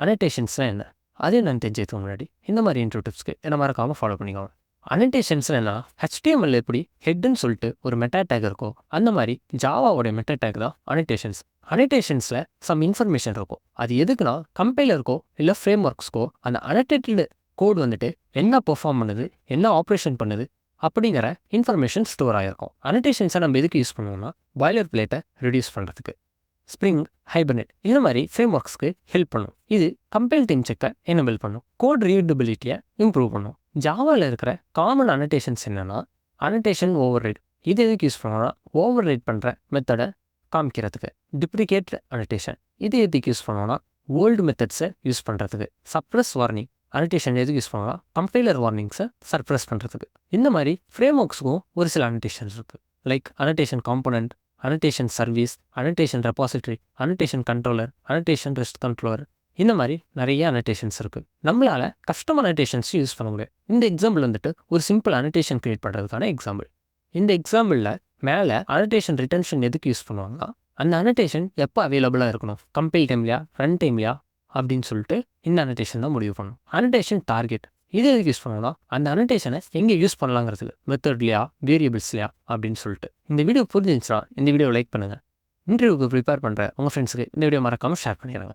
அனடேஷன்ஸ்னால் என்ன, அது என்னன்னு தெரிஞ்சதுக்கு முன்னாடி இந்த மாதிரி இன்ட்ரோ டிப்ஸ்க்கு என்ன மறக்காமல் ஃபாலோ பண்ணிக்கோங்க. அனடேஷன்ஸ்னால் என்ன, HTML எப்படி ஹெட்டுன்னு சொல்லிட்டு ஒரு மெட்டா டேக் இருக்கோ அந்த மாதிரி ஜாவாவோடைய மெட்டா டேக் தான் அனடேஷன்ஸ். அனடேஷன்ஸில் சம் இன்ஃபர்மேஷன் இருக்கும். அது எதுக்குன்னா கம்பைலருக்கோ இல்லை ஃப்ரேம் ஒர்க்ஸ்க்கோ அந்த அனடேட்டட் கோட் வந்துட்டு என்ன பெர்ஃபார்ம் பண்ணுது, என்ன ஆப்ரேஷன் பண்ணுது அப்படிங்கிற இன்ஃபர்மேஷன் ஸ்டோர் ஆகிருக்கும். அனடேஷன்ஸை நம்ம எதுக்கு யூஸ் பண்ணுவோம்னா பாய்லர் பிளேட்டை ரெடியூஸ் பண்ணுறதுக்கு, ஸ்ப்ரிங், ஹைபர்னெட் இந்த மாதிரி ஃப்ரேம் ஒர்க்ஸ்க்கு ஹெல்ப் பண்ணும். இது கம்பைல் டைம் செக்கை எனேபிள் பண்ணும், கோட் ரீடபிலிட்டியை இம்ப்ரூவ் பண்ணும். ஜாவாவில் இருக்கிற காமன் அனடேஷன்ஸ் என்னென்னா அனடேஷன் ஓவர் ரைட். இது எதுக்கு யூஸ் பண்ணோம்னா ஓவர் ரைட் பண்ணுற மெத்தடை காமிக்கிறதுக்கு. டிப்ரிகேட் அனடேஷன் இது எதுக்கு யூஸ் பண்ணோம்னா ஓல்டு மெத்தட்ஸை யூஸ் பண்ணுறதுக்கு. சப்ரஸ் வார்னிங் அனடேஷன் எதுக்கு யூஸ் பண்ணோம்னா கம்பைலர் வார்னிங்ஸை சப்ரஸ் பண்ணுறதுக்கு. இந்த மாதிரி ஃப்ரேம் ஒர்க்ஸுக்கும் ஒரு சில அனடேஷன்ஸ் இருக்குது. Like annotation component, annotation service, annotation repository, annotation controller, annotation rest controller, இந்த மாதிரி நிறைய அனடேஷன்ஸ் இருக்குது. நம்மளால் கஸ்டம் அனடேஷன்ஸ் யூஸ் பண்ண முடியும். இந்த எக்ஸாம்பிள் வந்துட்டு ஒரு சிம்பிள் அனடேஷன் க்ரியேட் பண்ணுறதுக்கான எக்ஸாம்பிள். இந்த எக்ஸாம்பிளில் மேலே அனடேஷன் ரிட்டன்ஷன் எதுக்கு யூஸ் பண்ணுவாங்கன்னா அந்த அனடேஷன் எப்போ அவைலபிளாக இருக்கணும், கம்பைல் டைம்லையா ரன் டைம்லையா அப்படின்னு சொல்லிட்டு இந்த அனடேஷன் தான் முடிவு பண்ணணும். அனடேஷன் டார்கெட் இது எதுக்கு யூஸ் பண்ணணும்னா அந்த அனடேஷனை எங்கே யூஸ் பண்ணலாங்கிறதுக்கு, மெத்தட்லையா வேரியபிள்ஸ்லையா அப்படின்னு சொல்லிட்டு. இந்த வீடியோ புரிஞ்சிருந்துச்சுன்னா இந்த வீடியோ லைக் பண்ணுங்கள். இன்டர்வியூக்கு ப்ரிப்பேர் பண்ணுற உங்கள் ஃப்ரெண்ட்ஸுக்கு இந்த வீடியோ மறக்காமல் ஷேர் பண்ணிடுங்க.